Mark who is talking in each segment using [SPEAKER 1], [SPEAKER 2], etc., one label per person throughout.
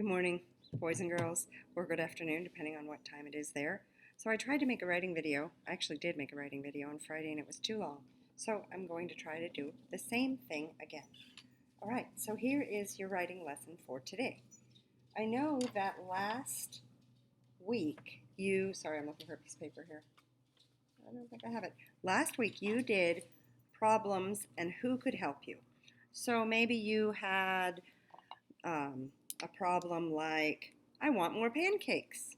[SPEAKER 1] Good morning, boys and girls, or good afternoon, depending on what time it is there. So I tried to make a writing video. I actually did make a writing video on Friday and it was too long. So I'm going to try to do the same thing again. All right, so here is your writing lesson for today. I know that last week sorry, I'm looking for a piece of paper here. I don't think I have it. Last week you did problems and who could help you. So maybe you had a problem like, I want more pancakes.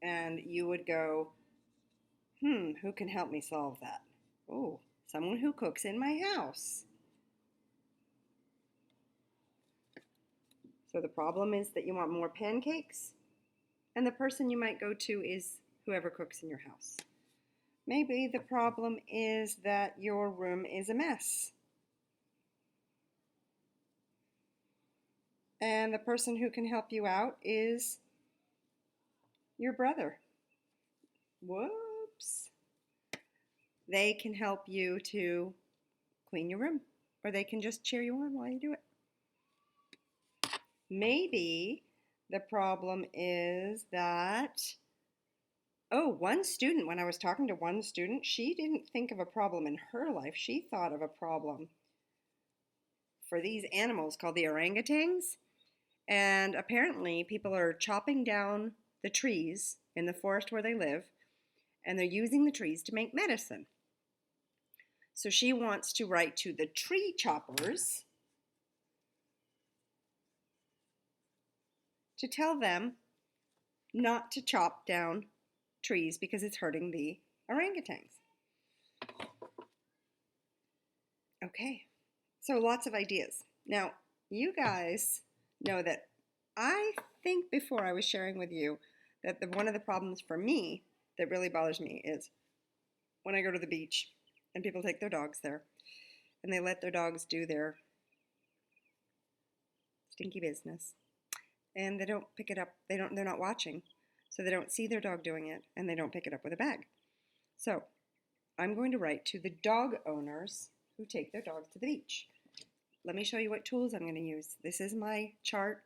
[SPEAKER 1] And you would go, who can help me solve that? Oh, someone who cooks in my house. So the problem is that you want more pancakes, and the person you might go to is whoever cooks in your house. Maybe the problem is that your room is a mess, and the person who can help you out is your brother. Whoops. They can help you to clean your room, or they can just cheer you on while you do it. Maybe the problem is that, one student, when I was talking to one student, she didn't think of a problem in her life. She thought of a problem for these animals called the orangutans. And apparently people are chopping down the trees in the forest where they live, and they're using the trees to make medicine. So she wants to write to the tree choppers to tell them not to chop down trees because it's hurting the orangutans. Okay, so lots of ideas. Now, you guys know that I think before I was sharing with you that one of the problems for me that really bothers me is when I go to the beach and people take their dogs there and they let their dogs do their stinky business and they don't pick it up. They're not watching, so they don't see their dog doing it and they don't pick it up with a bag. So I'm going to write to the dog owners who take their dogs to the beach. Let me show you what tools I'm going to use. This is my chart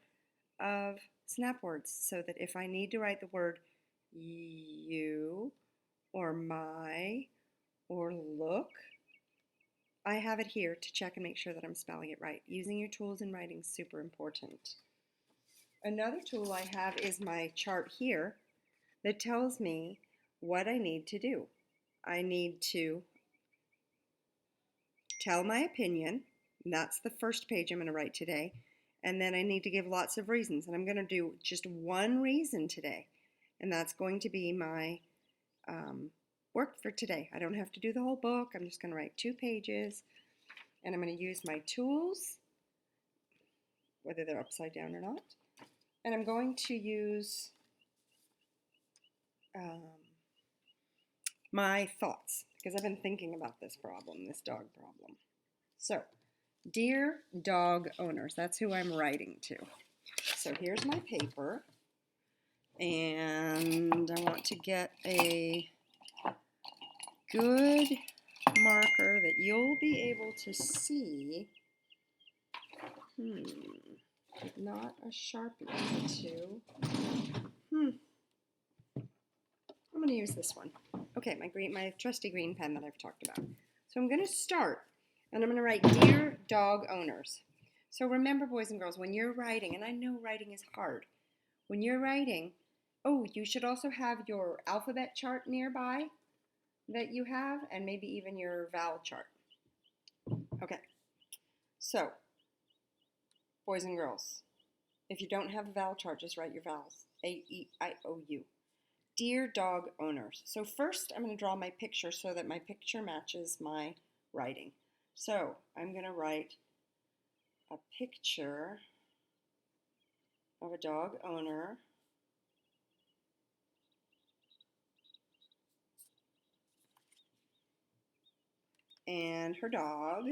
[SPEAKER 1] of snap words, so that if I need to write the word you or my or look, I have it here to check and make sure that I'm spelling it right. Using your tools in writing is super important. Another tool I have is my chart here that tells me what I need to do. I need to tell my opinion, and that's the first page I'm going to write today. And then I need to give lots of reasons, and I'm going to do just one reason today, and that's going to be my work for today. I don't have to do the whole book. I'm just going to write 2 pages, and I'm going to use my tools, whether they're upside down or not, and I'm going to use my thoughts, because I've been thinking about this problem, this dog problem. So, dear dog owners, that's who I'm writing to. So here's my paper, and I want to get a good marker that you'll be able to see. Not a Sharpie, too. I'm going to use this one. Okay, my trusty green pen that I've talked about. So I'm going to start, and I'm going to write, dear dog owners. So remember, boys and girls, when you're writing, and I know writing is hard, when you're writing, you should also have your alphabet chart nearby that you have, and maybe even your vowel chart. Okay, so boys and girls, if you don't have a vowel chart, just write your vowels. A-E-I-O-U. Dear dog owners. So first I'm going to draw my picture so that my picture matches my writing. So I'm going to write a picture of a dog owner and her dog.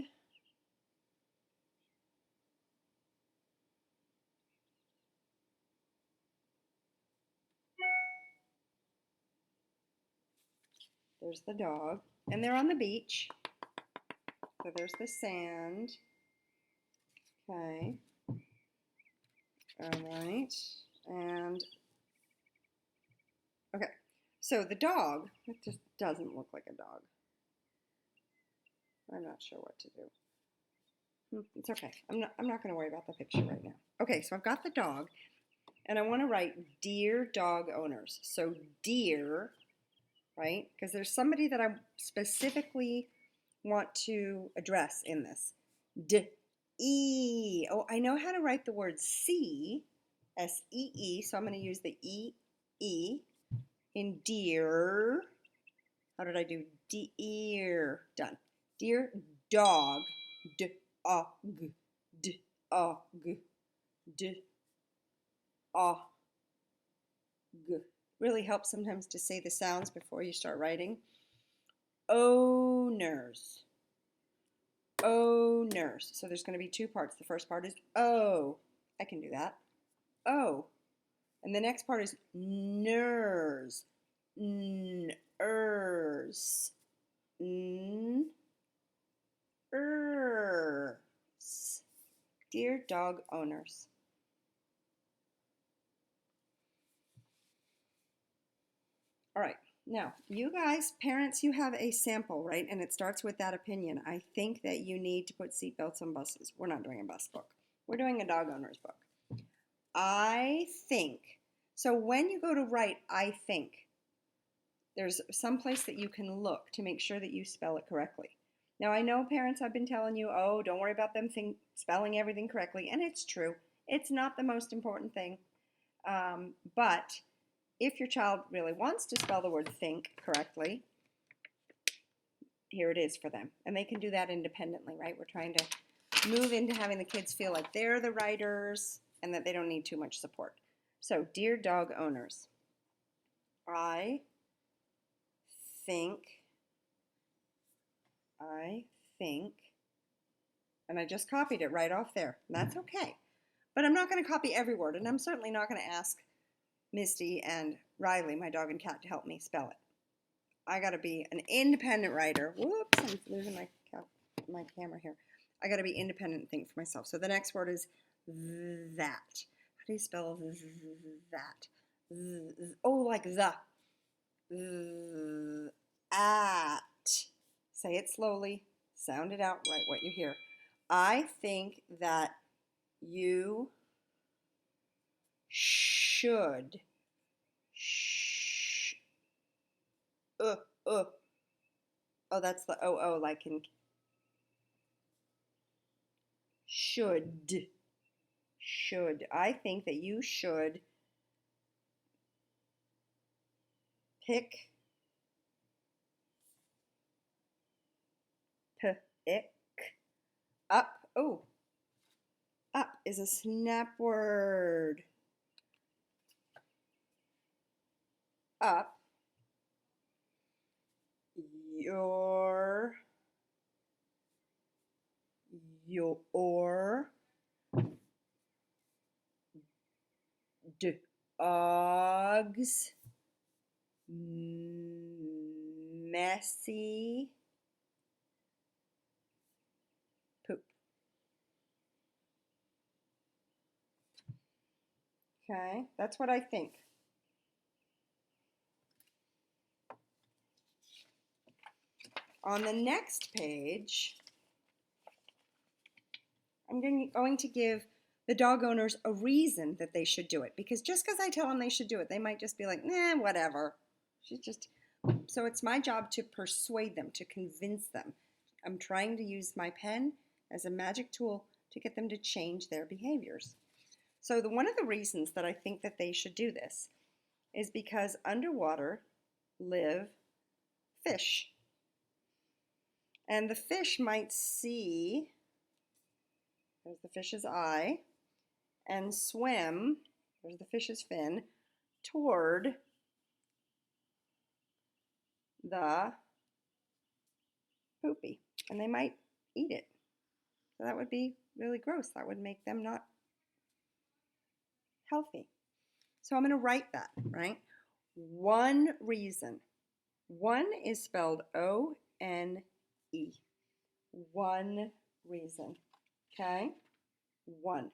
[SPEAKER 1] There's the dog, and they're on the beach. So there's the sand. Okay. All right, and okay. So the dog, it just doesn't look like a dog. I'm not sure what to do. It's okay. I'm not going to worry about the picture right now. Okay, so I've got the dog, and I want to write dear dog owners. So dear, right? Because there's somebody that I specifically want to address in this. D-E. Oh, I know how to write the word see, S-E-E, so I'm going to use the E-E in dear. How did I do? Dear. Done. Dear dog. D-O-G. D-O-G. D-O-G. Really helps sometimes to say the sounds before you start writing. Owners. Owners. So there's going to be two parts. The first part is O. I can do that. O. And the next part is ners. N-ers. N-ers. Dear dog owners. All right. Now, you guys, parents, you have a sample, right? And it starts with that opinion. I think that you need to put seatbelts on buses. We're not doing a bus book. We're doing a dog owner's book. I think. So when you go to write, I think, there's some place that you can look to make sure that you spell it correctly. Now, I know parents have been telling you, oh, don't worry about them spelling everything correctly. And it's true. It's not the most important thing. But if your child really wants to spell the word think correctly, here it is for them. And they can do that independently, right? We're trying to move into having the kids feel like they're the writers and that they don't need too much support. So, dear dog owners, I think, and I just copied it right off there. That's okay. But I'm not going to copy every word, and I'm certainly not going to ask Misty and Riley, my dog and cat, to help me spell it. I got to be an independent writer. Whoops, I'm losing my camera here. I got to be independent and think for myself. So the next word is that. How do you spell that? Oh, like the. At. Say it slowly. Sound it out. Write what you hear. I think that you should. Oh, that's the O-O, like in should. Should. I think that you should pick up. Oh, up is a snap word. Up your dog's messy poop. Okay, that's what I think. On the next page, I'm going to give the dog owners a reason that they should do it. Because just because I tell them they should do it, they might just be like, nah, whatever. So it's my job to persuade them, to convince them. I'm trying to use my pen as a magic tool to get them to change their behaviors. So one of the reasons that I think that they should do this is because underwater live fish. And the fish might see, there's the fish's eye, and swim, there's the fish's fin, toward the poopy. And they might eat it. So that would be really gross. That would make them not healthy. So I'm going to write that, right? One reason. One is spelled O-N-E. One reason. Okay? One.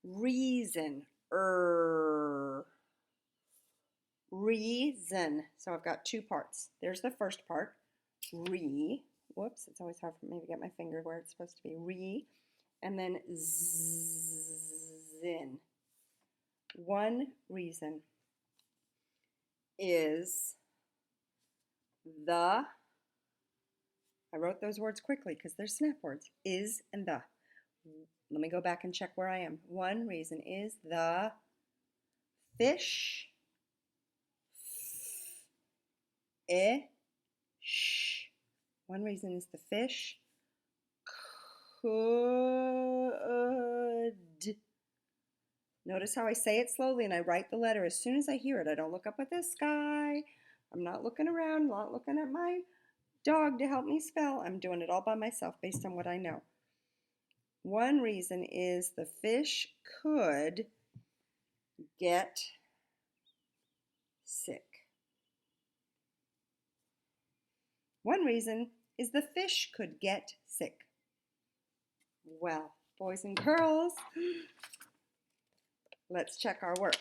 [SPEAKER 1] reason, reason. So I've got two parts. There's the first part, whoops, it's always hard for me to get my finger where it's supposed to be, and then zin. One reason is the, I wrote those words quickly because they're snap words, is and the. Let me go back and check where I am. One reason is the fish, one reason is the fish could. Notice how I say it slowly and I write the letter as soon as I hear it. I don't look up at the sky. I'm not looking around, not looking at my dog to help me spell. I'm doing it all by myself based on what I know. One reason is the fish could get sick. One reason is the fish could get sick. Well, boys and girls, let's check our work.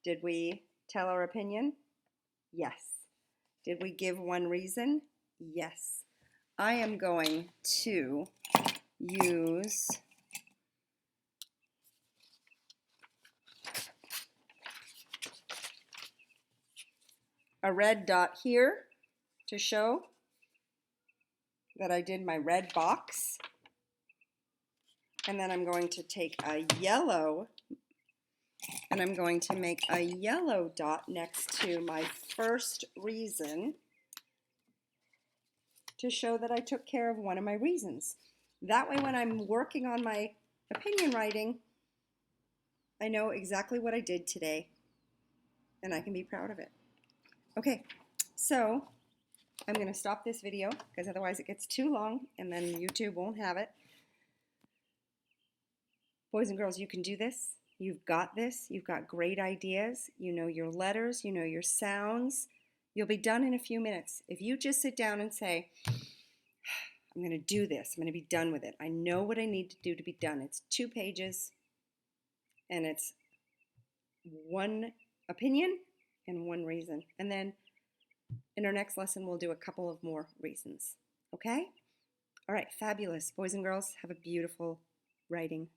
[SPEAKER 1] Did we tell our opinion? Yes. Did we give one reason? Yes. I am going to use a red dot here to show that I did my red box. And then I'm going to take a yellow and I'm going to make a yellow dot next to my first reason to show that I took care of one of my reasons. That way when I'm working on my opinion writing, I know exactly what I did today and I can be proud of it. Okay, so I'm going to stop this video because otherwise it gets too long and then YouTube won't have it. Boys and girls, you can do this. You've got this. You've got great ideas. You know your letters. You know your sounds. You'll be done in a few minutes. If you just sit down and say, I'm going to do this. I'm going to be done with it. I know what I need to do to be done. It's 2 pages and it's one opinion and one reason. And then in our next lesson, we'll do a couple of more reasons. Okay? All right, fabulous. Boys and girls, have a beautiful writing